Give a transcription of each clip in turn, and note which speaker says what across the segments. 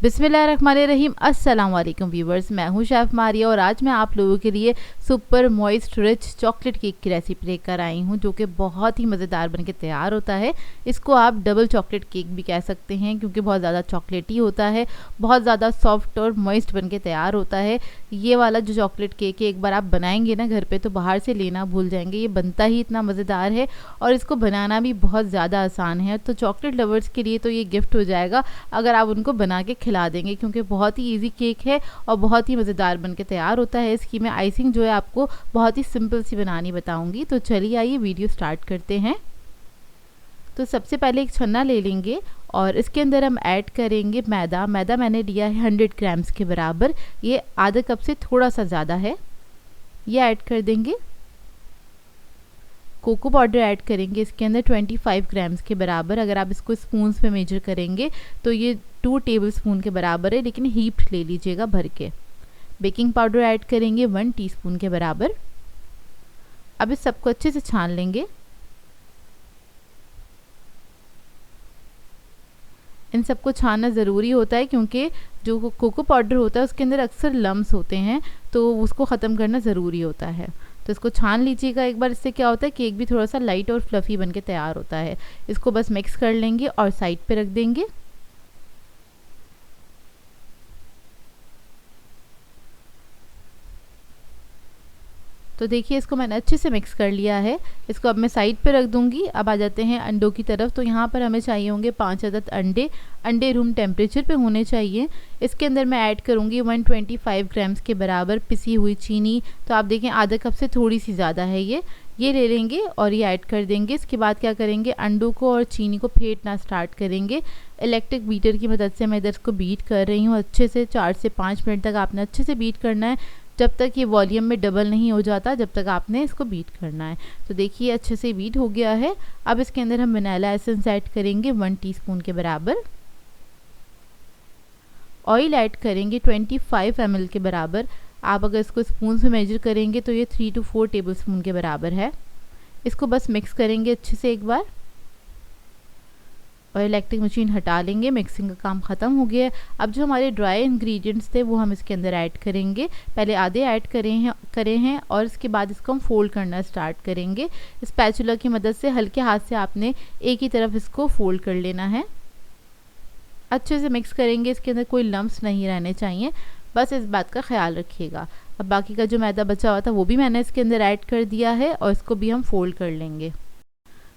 Speaker 1: बिस्मिल्लाहिर्रहमानिर्रहीम। अस्सलाम वालेकुम व्यूवर्स, मैं हूं शेफ़ मारिया और आज मैं आप लोगों के लिए super moist rich chocolate cake की रेसिपी लेकर आई हूं जो कि बहुत ही मज़ेदार बनके तैयार होता है। इसको आप डबल चॉकलेट केक भी कह सकते हैं क्योंकि बहुत ज़्यादा चॉकलेटी होता है, बहुत ज़्यादा सॉफ्ट और मॉइस्ट बनके तैयार होता है। ये वाला जो चॉकलेट केक है एक बार आप बनाएंगे ना घर पे तो बाहर से लेना भूल जाएंगे। ये बनता ही इतना मज़ेदार है और इसको बनाना भी बहुत ज़्यादा आसान है। तो चॉकलेट लवर्स के लिए तो ये गिफ्ट हो जाएगा अगर आप उनको बना के खिला देंगे क्योंकि बहुत ही इजी केक है और बहुत ही मज़ेदार बनके तैयार होता है। इसकी मैं आइसिंग जो है आपको बहुत ही सिंपल सी बनानी बताऊंगी। तो चलिए आइए वीडियो स्टार्ट करते हैं। तो सबसे पहले एक छन्ना ले लेंगे और इसके अंदर हम ऐड करेंगे मैदा। मैदा मैंने लिया है 100 ग्राम्स के बराबर, ये आधा कप से थोड़ा सा ज़्यादा है। ये ऐड कर देंगे। कोको पाउडर ऐड करेंगे इसके अंदर 25 ग्राम्स के बराबर। अगर आप इसको स्पून्स में मेजर करेंगे तो ये 2 टेबल स्पून के बराबर है, लेकिन हीप्ड ले लीजिएगा भर के। बेकिंग पाउडर ऐड करेंगे 1 टीस्पून के बराबर। अब इस सबको अच्छे से छान लेंगे। इन सबको छानना ज़रूरी होता है क्योंकि जो कोको पाउडर होता है उसके अंदर अक्सर लम्स होते हैं, तो उसको ख़त्म करना ज़रूरी होता है। तो इसको छान लीजिएगा एक बार। इससे क्या होता है केक भी थोड़ा सा लाइट और फ्लफ़ी बनके तैयार होता है। इसको बस मिक्स कर लेंगे और साइड पे रख देंगे। तो देखिए इसको मैंने अच्छे से मिक्स कर लिया है। इसको अब मैं साइड पे रख दूंगी। अब आ जाते हैं अंडों की तरफ। तो यहाँ पर हमें चाहिए होंगे 5 अदद अंडे। अंडे रूम टेम्परेचर पे होने चाहिए। इसके अंदर मैं ऐड करूँगी 125 ग्राम्स के बराबर पिसी हुई चीनी। तो आप देखें आधा कप से थोड़ी सी ज़्यादा है ये ले लेंगे और ये ऐड कर देंगे। इसके बाद क्या करेंगे, अंडों को और चीनी को फेंटना स्टार्ट करेंगे। इलेक्ट्रिक बीटर की मदद से मैं इधर इसको बीट कर रही हूँ अच्छे से। 4 से 5 मिनट तक आपने अच्छे से बीट करना है, जब तक ये वॉल्यूम में डबल नहीं हो जाता जब तक आपने इसको बीट करना है। तो देखिए अच्छे से बीट हो गया है। अब इसके अंदर हम वनीला एसेंस ऐड करेंगे 1 टीस्पून के बराबर। ऑयल ऐड करेंगे 25 ml के बराबर। आप अगर इसको स्पून से मेजर करेंगे तो ये 3 to 4 टेबल स्पून के बराबर है। इसको बस मिक्स करेंगे अच्छे से एक बार और इलेक्ट्रिक मशीन हटा लेंगे। मिक्सिंग का काम ख़त्म हो गया है। अब जो हमारे ड्राई इंग्रेडिएंट्स थे वो हम इसके अंदर ऐड करेंगे। पहले आधे ऐड करे हैं और इसके बाद इसको हम फोल्ड करना स्टार्ट करेंगे। स्पैचुला की मदद से हल्के हाथ से आपने एक ही तरफ इसको फोल्ड कर लेना है। अच्छे से मिक्स करेंगे, इसके अंदर कोई लम्प्स नहीं रहने चाहिए, बस इस बात का ख्याल रखिएगा। अब बाकी का जो मैदा बचा हुआ था वो भी मैंने इसके अंदर ऐड कर दिया है और इसको भी हम फोल्ड कर लेंगे।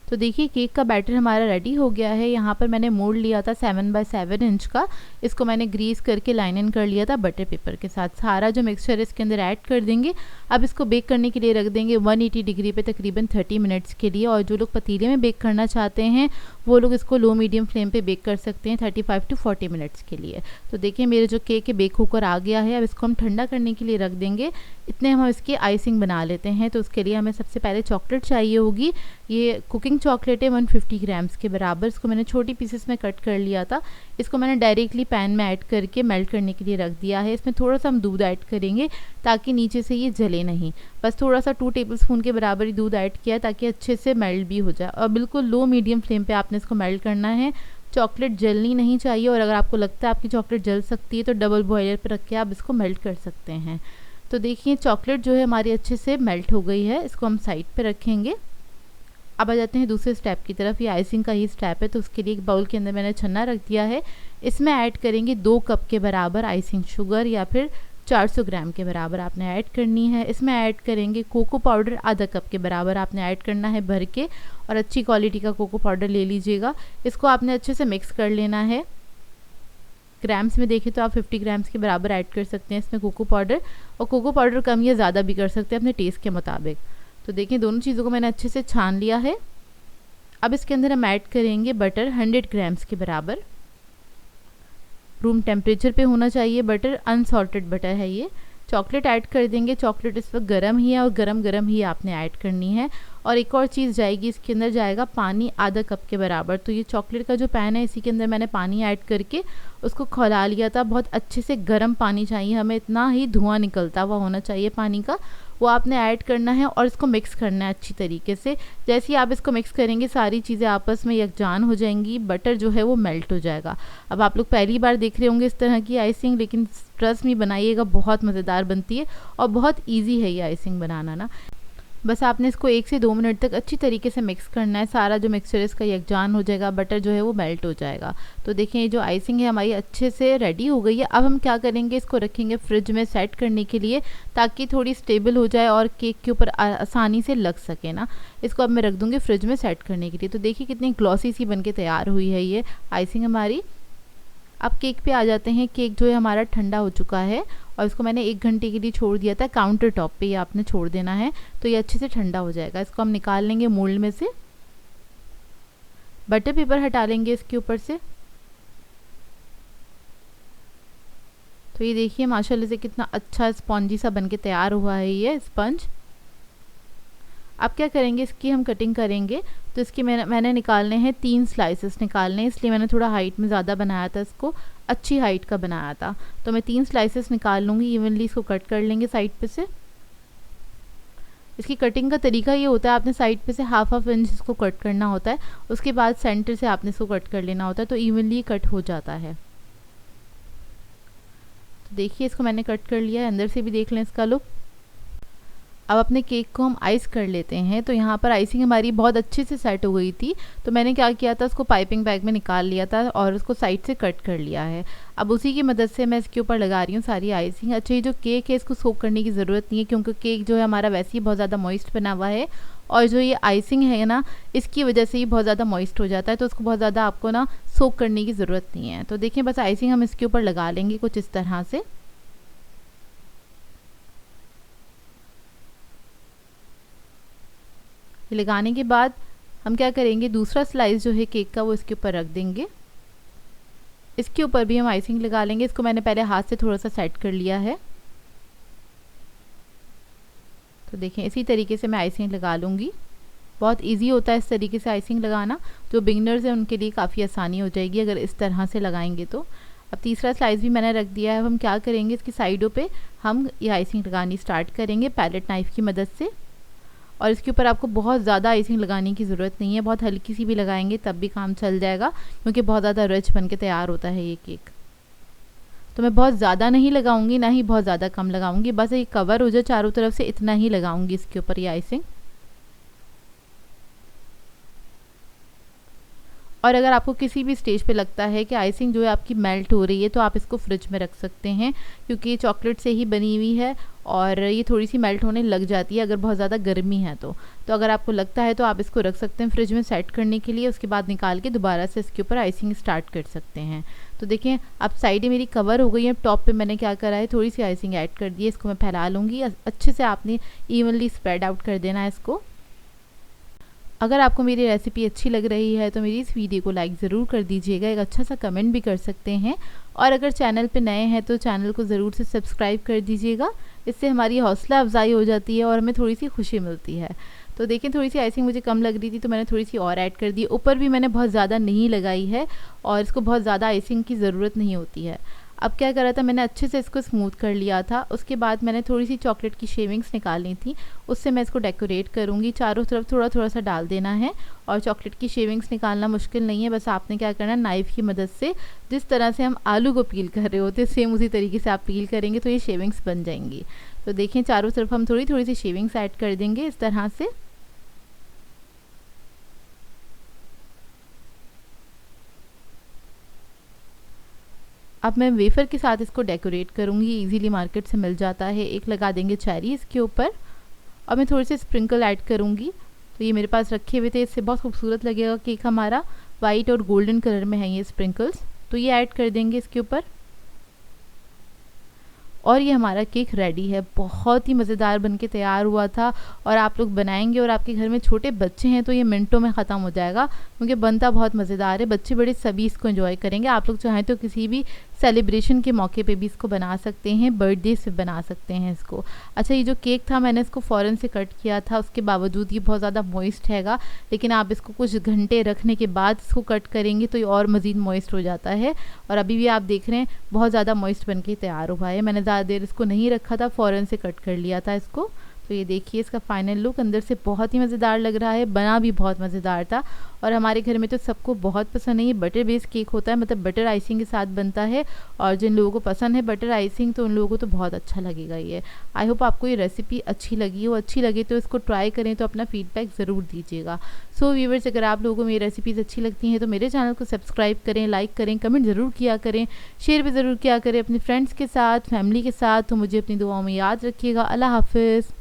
Speaker 1: तो देखिए केक का बैटर हमारा रेडी हो गया है। यहाँ पर मैंने मोल्ड लिया था 7 बाय 7 इंच का। इसको मैंने ग्रीस करके लाइन इन कर लिया था बटर पेपर के साथ। सारा जो मिक्सचर इसके अंदर ऐड कर देंगे। अब इसको बेक करने के लिए रख देंगे 180 डिग्री पे तकरीबन 30 मिनट्स के लिए। और जो लोग पतीले में बेक करना चाहते हैं वो लोग इसको लो मीडियम फ्लेम पे बेक कर सकते हैं 35 to 40 मिनट्स के लिए। तो देखिए मेरे जो केक है बेक होकर आ गया है। अब इसको हम ठंडा करने के लिए रख देंगे। इतने हम इसकी आइसिंग बना लेते हैं। तो उसके लिए हमें सबसे पहले चॉकलेट चाहिए होगी। ये कुकिंग चॉकलेट है 150 ग्राम्स के बराबर। इसको मैंने छोटी पीसेस में कट कर लिया था। इसको मैंने डायरेक्टली पैन में ऐड करके मेल्ट करने के लिए रख दिया है। इसमें थोड़ा सा हम दूध ऐड करेंगे ताकि नीचे से ये जले नहीं। बस थोड़ा सा 2 टेबल स्पून के बराबर ही दूध ऐड किया ताकि अच्छे से मेल्ट भी हो जाए। और बिल्कुल लो मीडियम फ्लेम पे आपने इसको मेल्ट करना है। चॉकलेट जलनी नहीं चाहिए और अगर आपको लगता है आपकी चॉकलेट जल सकती है तो डबल बॉयलर पर रख के आप इसको मेल्ट कर सकते हैं। तो देखिए चॉकलेट जो है हमारी अच्छे से मेल्ट हो गई है। इसको हम साइड पे रखेंगे। अब आ जाते हैं दूसरे स्टेप की तरफ। ये आइसिंग का ही स्टेप है। तो उसके लिए एक बाउल के अंदर मैंने छन्ना रख दिया है। इसमें ऐड करेंगे 2 कप के बराबर आइसिंग शुगर या फिर 400 ग्राम के बराबर आपने ऐड करनी है। इसमें ऐड करेंगे कोको पाउडर आधा कप के बराबर आपने ऐड करना है भर के, और अच्छी क्वालिटी का कोको पाउडर ले लीजिएगा। इसको आपने अच्छे से मिक्स कर लेना है। ग्राम्स में देखें तो आप 50 ग्राम्स के बराबर ऐड कर सकते हैं इसमें कोको पाउडर, और कोको पाउडर कम या ज़्यादा भी कर सकते हैं अपने टेस्ट के मुताबिक। तो देखिए दोनों चीज़ों को मैंने अच्छे से छान लिया है। अब इसके अंदर हम ऐड करेंगे बटर 100 ग्राम्स के बराबर। रूम टेम्परेचर पे होना चाहिए बटर, अनसॉल्टेड बटर है ये। चॉकलेट ऐड कर देंगे। चॉकलेट इस वक्त गर्म ही है और गरम गरम ही आपने ऐड करनी है। और एक और चीज़ जाएगी, इसके अंदर जाएगा पानी आधा कप के बराबर। तो ये चॉकलेट का जो पैन है इसी के अंदर मैंने पानी ऐड करके उसको खौला लिया था। बहुत अच्छे से गर्म पानी चाहिए हमें, इतना ही धुआं निकलता हुआ होना चाहिए पानी का, वो आपने ऐड करना है और इसको मिक्स करना है अच्छी तरीके से। जैसे ही आप इसको मिक्स करेंगे सारी चीज़ें आपस में यकजान हो जाएंगी, बटर जो है वो मेल्ट हो जाएगा। अब आप लोग पहली बार देख रहे होंगे इस तरह की आइसिंग, लेकिन ट्रस्ट में बनाइएगा, बहुत मज़ेदार बनती है और बहुत ईजी है ये आइसिंग बनाना ना। बस आपने इसको 1 से 2 मिनट तक अच्छी तरीके से मिक्स करना है, सारा जो मिक्सचर इसका यकजान हो जाएगा, बटर जो है वो मेल्ट हो जाएगा। तो देखें ये जो आइसिंग है हमारी अच्छे से रेडी हो गई है। अब हम क्या करेंगे, इसको रखेंगे फ्रिज में सेट करने के लिए, ताकि थोड़ी स्टेबल हो जाए और केक के ऊपर आसानी से लग सके ना। इसको अब मैं रख दूँगी फ्रिज में सेट करने के लिए। तो देखिए कितनी ग्लॉसी सी बन के तैयार हुई है ये आइसिंग हमारी। अब केक पे आ जाते हैं। केक जो है हमारा ठंडा हो चुका है और इसको मैंने 1 घंटे के लिए छोड़ दिया था, काउंटर टॉप पे ये आपने छोड़ देना है, तो ये अच्छे से ठंडा हो जाएगा। इसको हम निकाल लेंगे मोल्ड में से, बटर पेपर हटा लेंगे इसके ऊपर से। तो ये देखिए माशाल्लाह से कितना अच्छा स्पॉन्जी सा बन के तैयार हुआ है ये स्पंज। अब क्या करेंगे, इसकी हम कटिंग करेंगे। तो इसकी मैंने निकालने हैं 3 स्लाइसेस निकालने हैं, इसलिए मैंने थोड़ा हाइट में ज़्यादा बनाया था, इसको अच्छी हाइट का बनाया था। तो मैं 3 स्लाइसेस निकाल लूँगी, इवनली इसको कट कर लेंगे साइड पे से। इसकी कटिंग का तरीका ये होता है, आपने साइड पे से हाफ इंच इसको कट करना होता है, उसके बाद सेंटर से आपने इसको कट कर लेना होता है, तो इवनली कट हो जाता है। तो देखिए इसको मैंने कट कर लिया है, अंदर से भी देख लें इसका लुक। अब अपने केक को हम आइस कर लेते हैं। तो यहाँ पर आइसिंग हमारी बहुत अच्छे से सेट हो गई थी, तो मैंने क्या किया था, उसको पाइपिंग बैग में निकाल लिया था और उसको साइड से कट कर लिया है। अब उसी की मदद से मैं इसके ऊपर लगा रही हूँ सारी आइसिंग। अच्छा ये जो केक है इसको सोक करने की ज़रूरत नहीं है, क्योंकि केक जो है हमारा वैसे ही बहुत ज़्यादा मॉइस्ट बना हुआ है, और जो ये आइसिंग है ना इसकी वजह से ही बहुत ज़्यादा मॉइस्ट हो जाता है, तो उसको बहुत ज़्यादा आपको ना सोक करने की ज़रूरत नहीं है। तो देखिए बस आइसिंग हम इसके ऊपर लगा लेंगे कुछ इस तरह से। लगाने के बाद हम क्या करेंगे, दूसरा स्लाइस जो है केक का वो इसके ऊपर रख देंगे। इसके ऊपर भी हम आइसिंग लगा लेंगे। इसको मैंने पहले हाथ से थोड़ा सा सेट कर लिया है। तो देखें इसी तरीके से मैं आइसिंग लगा लूँगी। बहुत इजी होता है इस तरीके से आइसिंग लगाना, जो बिगिनर्स हैं उनके लिए काफ़ी आसानी हो जाएगी अगर इस तरह से लगाएंगे तो। अब तीसरा स्लाइस भी मैंने रख दिया है। अब हम क्या करेंगे, इसकी साइडों पे हम ये आइसिंग लगानी स्टार्ट करेंगे पैलेट नाइफ़ की मदद से। और इसके ऊपर आपको बहुत ज़्यादा आइसिंग लगाने की ज़रूरत नहीं है, बहुत हल्की सी भी लगाएंगे तब भी काम चल जाएगा, क्योंकि बहुत ज़्यादा रिच बन के तैयार होता है ये केक। तो मैं बहुत ज़्यादा नहीं लगाऊंगी, ना ही बहुत ज़्यादा कम लगाऊंगी, बस ये कवर हो जाए चारों तरफ से इतना ही लगाऊंगी इसके ऊपर ये आइसिंग। और अगर आपको किसी भी स्टेज पे लगता है कि आइसिंग जो है आपकी मेल्ट हो रही है, तो आप इसको फ्रिज में रख सकते हैं, क्योंकि ये चॉकलेट से ही बनी हुई है और ये थोड़ी सी मेल्ट होने लग जाती है अगर बहुत ज़्यादा गर्मी है तो अगर आपको लगता है तो आप इसको रख सकते हैं फ्रिज में सेट करने के लिए। उसके बाद निकाल के दोबारा से इसके ऊपर आइसिंग स्टार्ट कर सकते हैं। तो देखें अब साइडें मेरी कवर हो गई है। टॉप पे मैंने क्या करा है, थोड़ी सी आइसिंग ऐड कर दी है। इसको मैं फैला लूँगी, अच्छे से आपने इवनली स्प्रेड आउट कर देना है इसको। अगर आपको मेरी रेसिपी अच्छी लग रही है तो मेरी इस वीडियो को लाइक ज़रूर कर दीजिएगा, एक अच्छा सा कमेंट भी कर सकते हैं, और अगर चैनल पे नए हैं तो चैनल को ज़रूर से सब्सक्राइब कर दीजिएगा। इससे हमारी हौसला अफजाई हो जाती है और हमें थोड़ी सी खुशी मिलती है। तो देखिए थोड़ी सी आइसिंग मुझे कम लग रही थी तो मैंने थोड़ी सी और ऐड कर दी। ऊपर भी मैंने बहुत ज़्यादा नहीं लगाई है और इसको बहुत ज़्यादा आइसिंग की ज़रूरत नहीं होती है। अब क्या करा था, मैंने अच्छे से इसको स्मूथ कर लिया था। उसके बाद मैंने थोड़ी सी चॉकलेट की शेविंग्स निकालनी थी, उससे मैं इसको डेकोरेट करूँगी। चारों तरफ थोड़ा थोड़ा सा डाल देना है, और चॉकलेट की शेविंग्स निकालना मुश्किल नहीं है, बस आपने क्या करना है, नाइफ़ की मदद से जिस तरह से हम आलू को पील कर रहे होते सेम उसी तरीके से आप पील करेंगे तो ये शेविंग्स बन जाएंगी। तो देखें चारों तरफ हम थोड़ी थोड़ी सी शेविंग्स ऐड कर देंगे इस तरह से। अब मैं वेफ़र के साथ इसको डेकोरेट करूँगी, इजीली मार्केट से मिल जाता है। एक लगा देंगे चेरी इसके ऊपर, और मैं थोड़े से स्प्रिंकल ऐड करूँगी। तो ये मेरे पास रखे हुए थे, इससे बहुत खूबसूरत लगेगा केक हमारा। वाइट और गोल्डन कलर में है ये स्प्रिंकल्स, तो ये ऐड कर देंगे इसके ऊपर। और ये हमारा केक रेडी है, बहुत ही मज़ेदार बनके तैयार हुआ था। और आप लोग बनाएंगे और आपके घर में छोटे बच्चे हैं तो ये मिनटों में ख़त्म हो जाएगा, क्योंकि बनता बहुत मज़ेदार है। बच्चे बड़े सभी इसको एंजॉय करेंगे। आप लोग चाहें तो किसी भी सेलिब्रेशन के मौके पे भी इसको बना सकते हैं, बर्थडे से बना सकते हैं इसको। अच्छा, ये जो केक था मैंने इसको फ़ौरन से कट किया था, उसके बावजूद ये बहुत ज़्यादा मॉइस्ट हैगा, लेकिन आप इसको कुछ घंटे रखने के बाद इसको कट करेंगे तो ये और मज़ीद मॉइस्ट हो जाता है। और अभी भी आप देख रहे हैं बहुत ज़्यादा मॉइस्ट बन के तैयार हुआ है। मैंने ज़्यादा देर इसको नहीं रखा था, फ़ौरन से कट कर लिया था इसको। तो ये देखिए इसका फाइनल लुक अंदर से बहुत ही मज़ेदार लग रहा है, बना भी बहुत मज़ेदार था। और हमारे घर में तो सबको बहुत पसंद है। ये बटर बेस्ड केक होता है, मतलब बटर आइसिंग के साथ बनता है, और जिन लोगों को पसंद है बटर आइसिंग तो उन लोगों को तो बहुत अच्छा लगेगा ये। आई होप आपको ये रेसिपी अच्छी लगी हो, अच्छी लगे तो इसको ट्राई करें, तो अपना फीडबैक ज़रूर दीजिएगा। सो व्यूवर्स, अगर आप लोगों को मेरी रेसिपीज़ अच्छी लगती हैं तो मेरे चैनल को सब्सक्राइब करें, लाइक करें, कमेंट ज़रूर किया करें, शेयर भी ज़रूर किया करें अपने फ्रेंड्स के साथ, फैमिली के साथ। तो मुझे अपनी दुआओं में याद रखिएगा। अल्लाह हाफ़िज़।